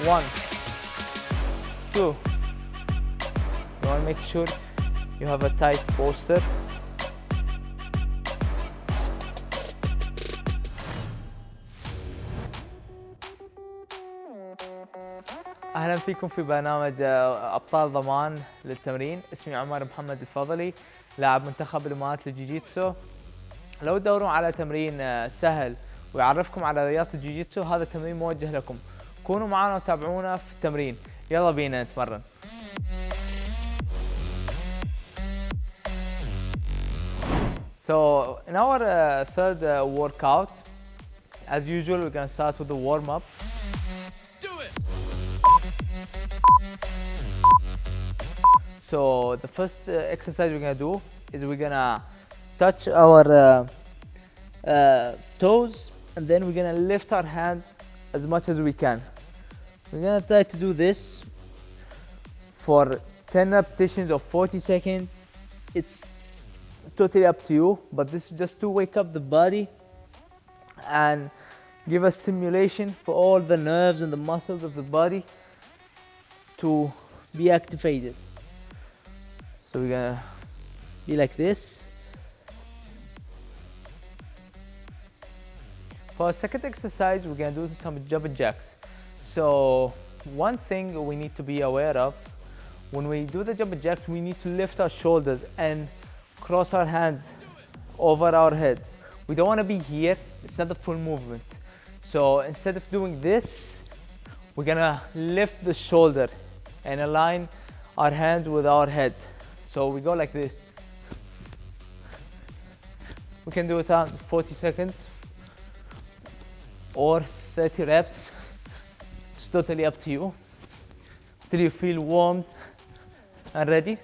1 2. You want to make sure you have a tight posture. اهلا فيكم في برنامج ابطال ضمان للتمرين. اسمي عمر محمد الفضلي، لاعب منتخب الامارات للجوجيتسو. لو تدورون على تمرين سهل ويعرفكم على رياضة الجوجيتسو، هذا التمرين موجه لكم. كونوا معنا وتابعونا في التمرين. يلا بينا نتمرن. So in our third workout, as usual, we're gonna start with the warm-up. So the first exercise we're gonna do is we're gonna touch our toes, and then we're gonna lift our hands as much as we can. We're gonna try to do this for 10 repetitions or 40 seconds. It's totally up to you, but this is just to wake up the body and give a stimulation for all the nerves and the muscles of the body to be activated. So we're gonna be like this. For our second exercise, we're gonna do some jumping jacks. So one thing we need to be aware of, when we do the jumping jacks, we need to lift our shoulders and cross our hands over our heads. We don't want to be here. It's not the full movement. So instead of doing this, we're gonna lift the shoulder and align our hands with our head. So we go like this. We can do it on 40 seconds or 30 reps. It's totally up to you. Till you feel warm and ready.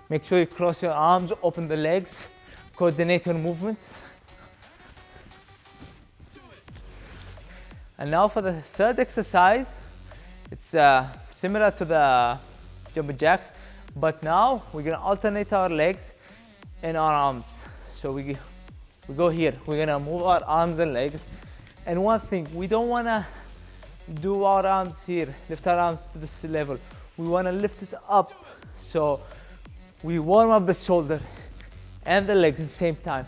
Make sure you cross your arms, open the legs, coordinate your movements. And now for the third exercise, it's similar to the jumping jacks, but now we're gonna alternate our legs and our arms. So we go here. We're gonna move our arms and legs. And one thing, we don't wanna do our arms here, lift our arms to this level. We wanna lift it up. So we warm up the shoulder and the legs at the same time,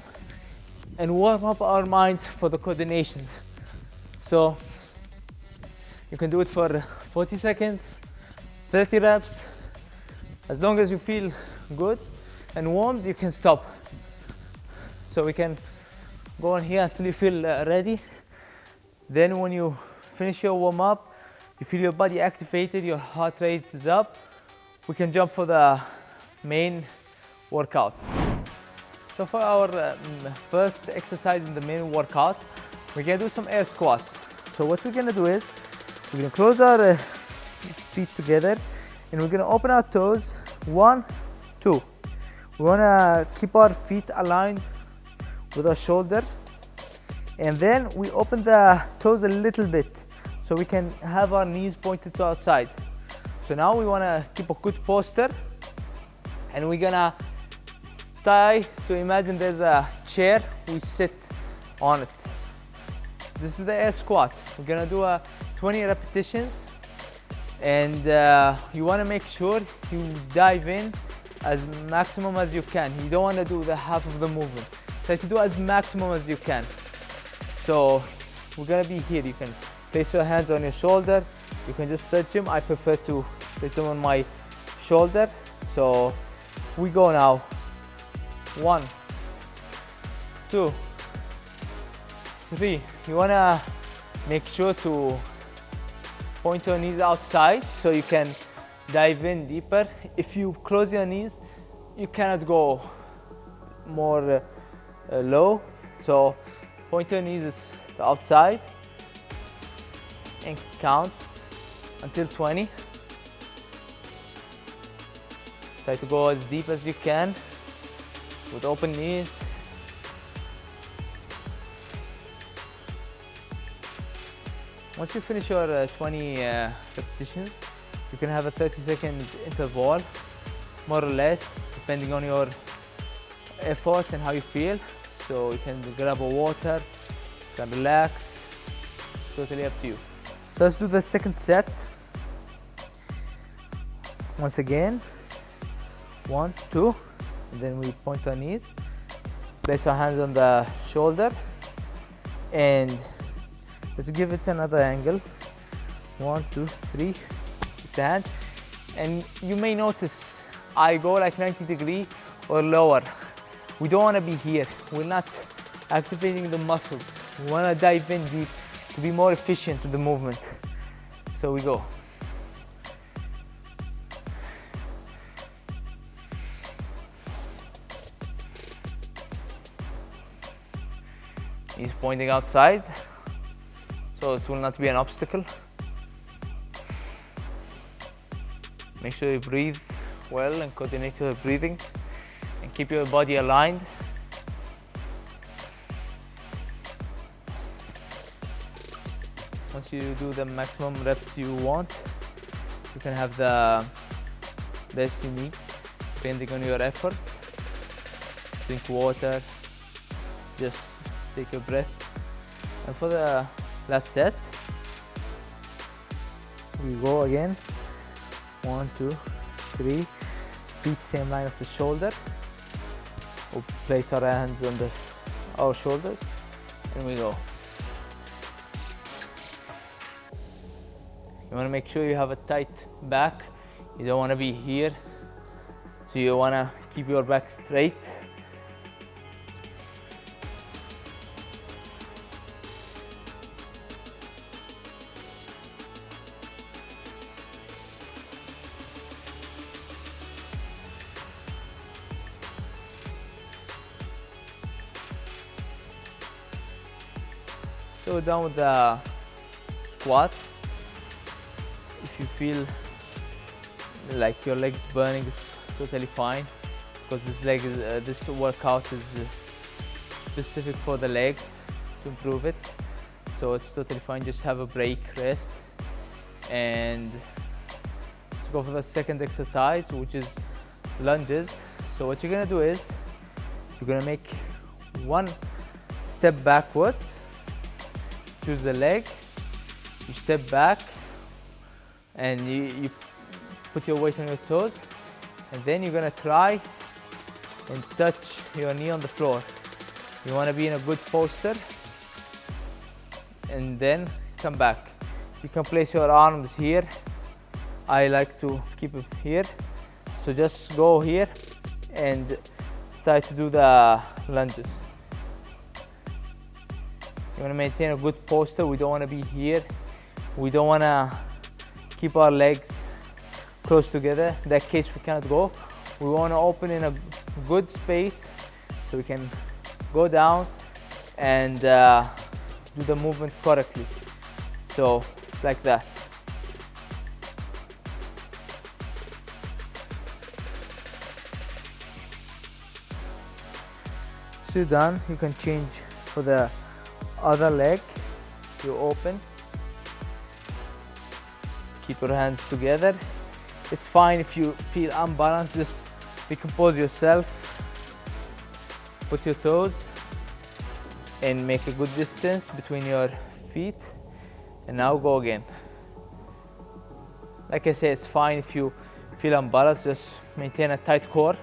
and warm up our minds for the coordinations. So you can do it for 40 seconds, 30 reps. As long as you feel good and warm, you can stop. So we can go on here until you feel ready. Then when you finish your warm up, you feel your body activated, your heart rate is up, we can jump for the main workout. So for our first exercise in the main workout, we're gonna do some air squats. So what we're gonna do is, we're gonna close our feet together, and we're gonna open our toes. 1, 2. We wanna keep our feet aligned with our shoulder, and then we open the toes a little bit so we can have our knees pointed to outside. So now we wanna keep a good posture, and we're gonna try to imagine there's a chair, we sit on it. This is the air squat. We're gonna do 20 repetitions, and you wanna make sure you dive in as maximum as you can. You don't wanna do the half of the movement. Try to do as maximum as you can. So we're gonna be here. You can place your hands on your shoulder. You can just stretch them. I prefer to place them on my shoulder. So we go now. 1, 2, 3. You wanna make sure to point your knees outside so you can dive in deeper. If you close your knees, you cannot go more low. So point your knees to outside and count until 20. Try to go as deep as you can with open knees. Once you finish your 20 repetitions, you can have a 30-second interval, more or less, depending on your effort and how you feel. So you can grab a water, you can relax, totally up to you. So let's do the second set. Once again, 1, 2, and then we point our knees, place our hands on the shoulder, and let's give it another angle. 1, 2, 3, stand, and you may notice I go like 90 degree or lower. We don't want to be here. We're not activating the muscles. We want to dive in deep to be more efficient with the movement. So we go. He's pointing outside, so it will not be an obstacle. Make sure you breathe well and coordinate your breathing and keep your body aligned. Once you do the maximum reps you want, you can have the best you need depending on your effort. Drink water, just take a breath. And for the last set, we go again. 1, 2, 3, feet same line of the shoulder. We'll place our hands on our shoulders, and we go. You want to make sure you have a tight back. You don't want to be here, so you want to keep your back straight. So we're done with the squat. If you feel like your legs burning, it's totally fine, because this workout is specific for the legs to improve it. So it's totally fine. Just have a break, rest, and let's go for the second exercise, which is lunges. So what you're gonna do is you're gonna make one step backwards. Choose the leg, you step back, and you put your weight on your toes, and then you're gonna try and touch your knee on the floor. You wanna be in a good posture, and then come back. You can place your arms here. I like to keep it here. So just go here and try to do the lunges. You want to maintain a good posture. We don't want to be here. We don't want to keep our legs close together. In that case, we cannot go. We want to open in a good space so we can go down and do the movement correctly. So it's like that. So done. You can change for the other leg. You open, keep your hands together. It's fine if you feel unbalanced, just recompose yourself, put your toes and make a good distance between your feet, and now go again. Like I said, it's fine if you feel unbalanced, just maintain a tight core.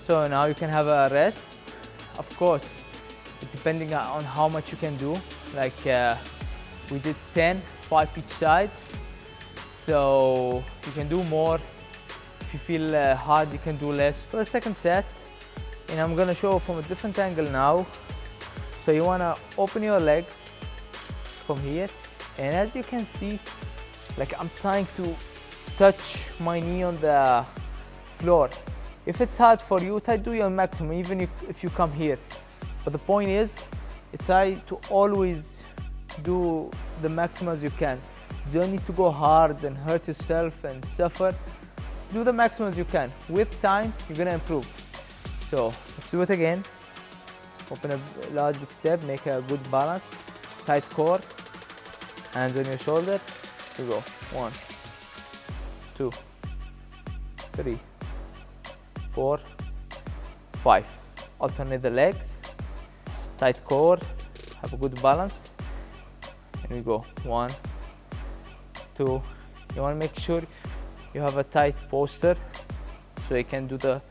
So now you can have a rest. Of course, depending on how much you can do. Like we did 10, 5 each side. So you can do more. If you feel hard, you can do less. For the second set, and I'm gonna show from a different angle now. So you wanna open your legs from here. And as you can see, like I'm trying to touch my knee on the floor. If it's hard for you, try to do your maximum, even if you come here. But the point is, try to always do the maximum as you can. You don't need to go hard and hurt yourself and suffer. Do the maximum as you can. With time, you're gonna improve. So let's do it again. Open a large big step, make a good balance. Tight core, hands on your shoulder. Here we go. 1, 2, 3, 4, 5. Alternate the legs. tight core, have a good balance, and we go 1, 2. You want to make sure you have a tight posture so you can do the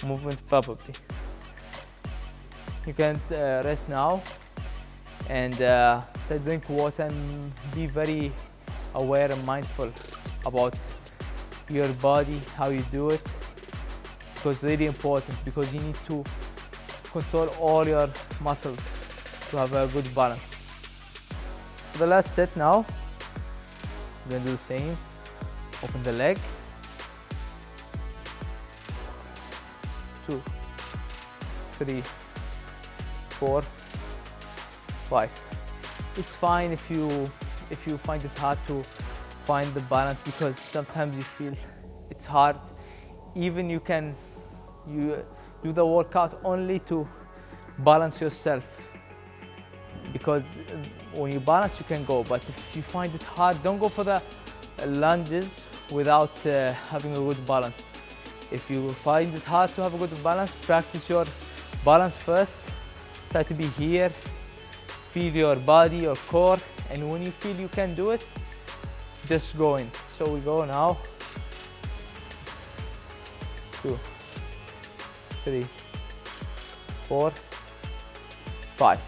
movement properly. You can rest now and drink water and be very aware and mindful about your body, how you do it, because it's really important, because you need to control all your muscles to have a good balance. For the last set now, we're going to do the same. Open the leg. 2, 3, 4, 5. It's fine if you find it hard to find the balance, because sometimes you feel it's hard. Even you do the workout only to balance yourself, because when you balance you can go, but if you find it hard, don't go for the lunges without having a good balance. If you find it hard to have a good balance, practice your balance first. Try to be here, feel your body, your core, and when you feel you can do it, just go in. So we go now. 2, 3, 4, 5.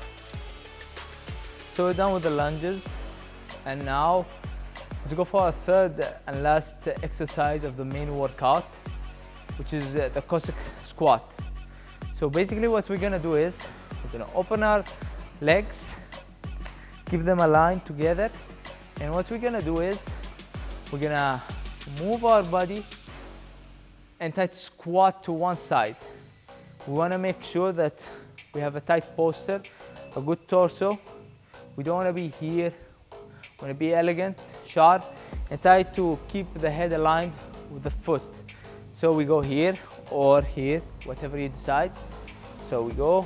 So we're done with the lunges, and now let's go for our third and last exercise of the main workout, which is the Cossack Squat. So basically what we're gonna do is we're gonna open our legs, give them a line together, and what we're gonna do is we're gonna move our body and try to squat to one side. We wanna make sure that we have a tight posture, a good torso. We don't wanna be here. We wanna be elegant, sharp, and try to keep the head aligned with the foot. So we go here or here, whatever you decide. So we go.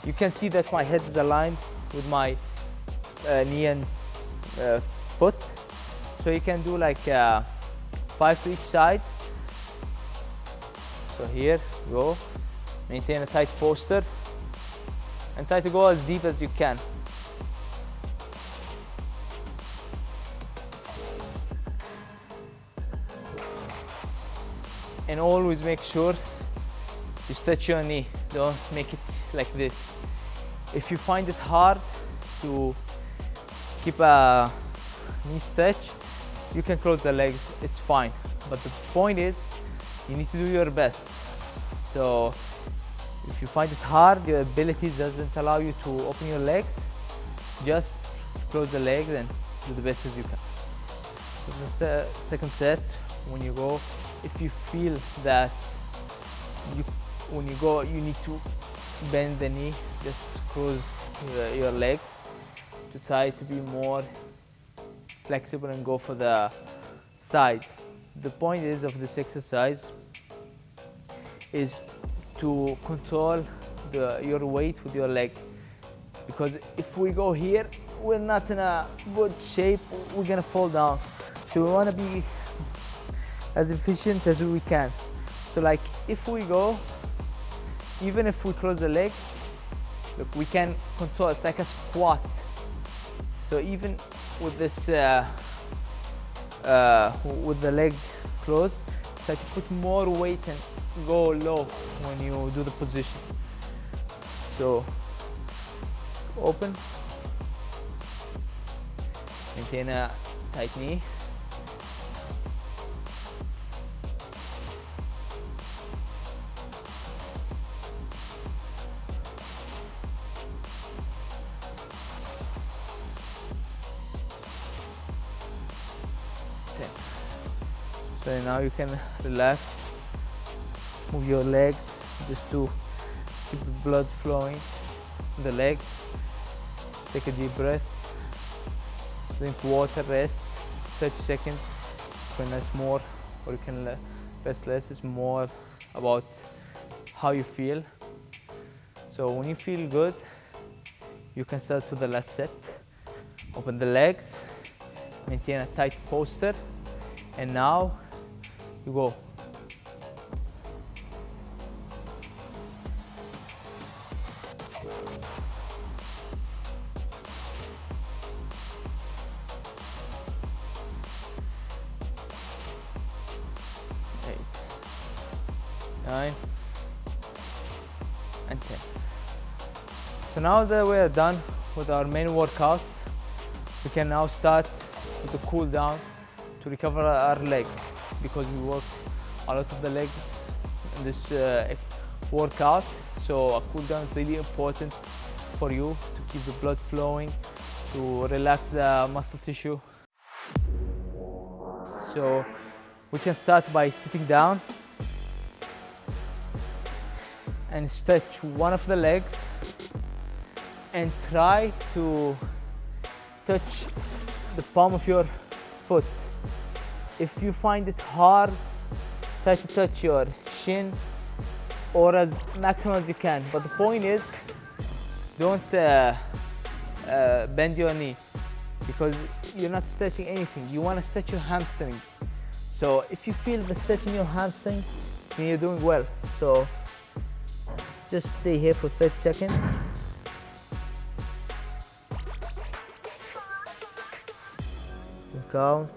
You can see that my head is aligned with my knee and foot. So you can do like 5 to each side. So here, go. Maintain a tight posture and try to go as deep as you can. And always make sure you stretch your knee. Don't make it like this. If you find it hard to keep a knee stretch, you can close the legs, it's fine. But the point is, you need to do your best. So if you find it hard, your ability doesn't allow you to open your legs, just close the legs and do the best as you can. So the second set, when you go, if you feel that when you go you need to bend the knee, just close your legs to try to be more flexible and go for the side. The point is of this exercise is to control your weight with your leg, because if we go here, we're not in a good shape, we're gonna fall down. So we want to be as efficient as we can. So like if we go, even if we close the leg, look, we can control, it's like a squat. So even with this, with the leg closed, try to put more weight and go low when you do the position. So open, maintain a tight knee. So now you can relax, move your legs just to keep the blood flowing in the legs. Take a deep breath, drink water, rest 30 seconds. You can rest more or you can rest less. It's more about how you feel. So when you feel good, you can start to the last set. Open the legs, maintain a tight posture, and now you go. 9 and 10. So now that we are done with our main workout, we can now start with the cool down to recover our legs, because we work a lot of the legs in this workout. So a cool down is really important for you to keep the blood flowing, to relax the muscle tissue. So we can start by sitting down and stretch one of the legs and try to touch the palm of your foot. If you find it hard, try to touch your shin or as maximum as you can. But the point is, don't bend your knee, because you're not stretching anything. You want to stretch your hamstrings. So if you feel the stretch in your hamstring, it means you're doing well. So just stay here for 30 seconds. Count.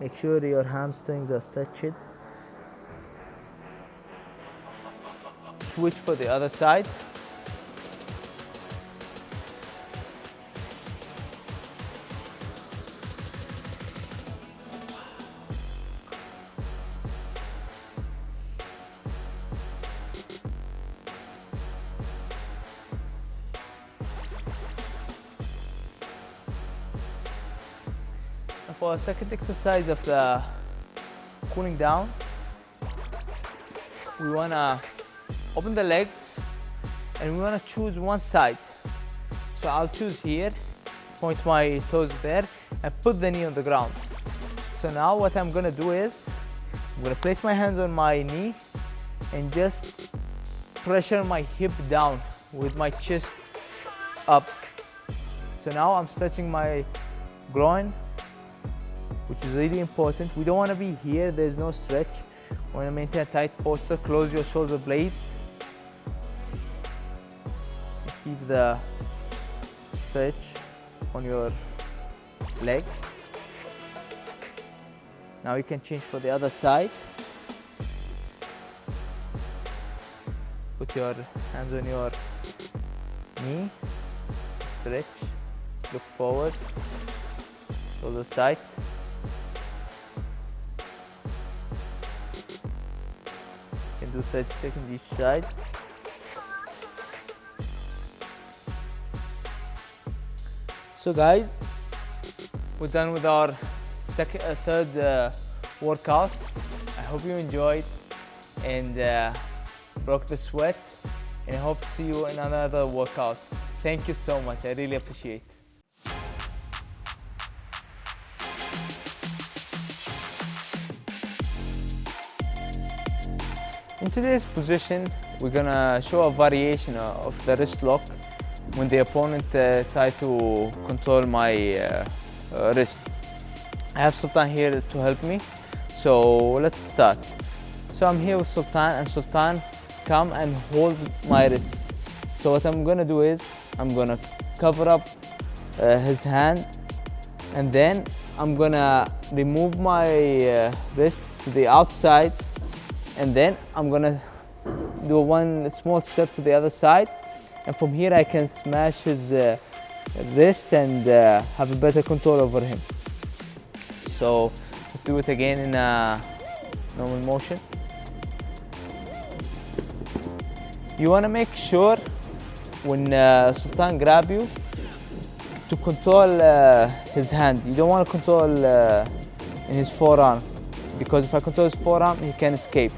Make sure your hamstrings are stretched. Switch for the other side. For our second exercise of the cooling down, we want to open the legs and we want to choose one side. So I'll choose here, point my toes there and put the knee on the ground. So now what I'm going to do is, I'm going to place my hands on my knee and just pressure my hip down with my chest up. So now I'm stretching my groin, which is really important. We don't want to be here, there's no stretch. We want to maintain a tight posture, close your shoulder blades. Keep the stretch on your leg. Now you can change for the other side. Put your hands on your knee, stretch, look forward, shoulders tight. Do 30 seconds each side. So guys, we're done with our third workout. I hope you enjoyed and broke the sweat, and I hope to see you in another workout. Thank you so much, I really appreciate it. In today's position, we're gonna show a variation of the wrist lock when the opponent tries to control my wrist. I have Sultan here to help me, so let's start. So I'm here with Sultan, and Sultan come and hold my wrist. So what I'm gonna do is, I'm gonna cover up his hand, and then I'm gonna remove my wrist to the outside, and then I'm gonna do one small step to the other side, and from here I can smash his wrist and have a better control over him. So let's do it again in a normal motion. You wanna make sure when Sultan grab you to control his hand. You don't wanna control in his forearm, because if I control his forearm, he can escape.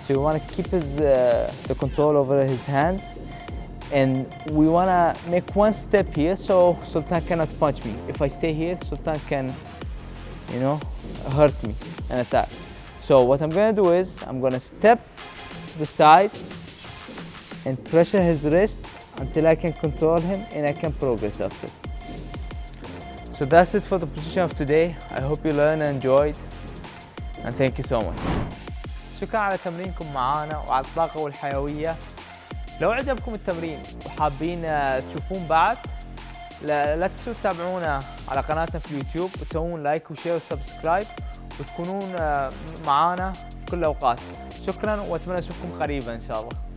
So we want to keep the control over his hand, and we want to make one step here so Sultan cannot punch me. If I stay here, Sultan can, hurt me and attack. So what I'm going to do is, I'm going to step to the side and pressure his wrist until I can control him and I can progress after. So that's it for the position of today. I hope you learned and enjoyed, and thank you so much. شكرا على تمرينكم معانا وعلى الطاقة والحيوية. لو عجبكم التمرين وحابين تشوفون بعد، لا تنسوا تتابعونا على قناتنا في اليوتيوب وتسوون لايك وشير وسبسكرايب، وتكونون معانا كل الأوقات. شكرا، وأتمنى أشوفكم قريبا إن شاء الله.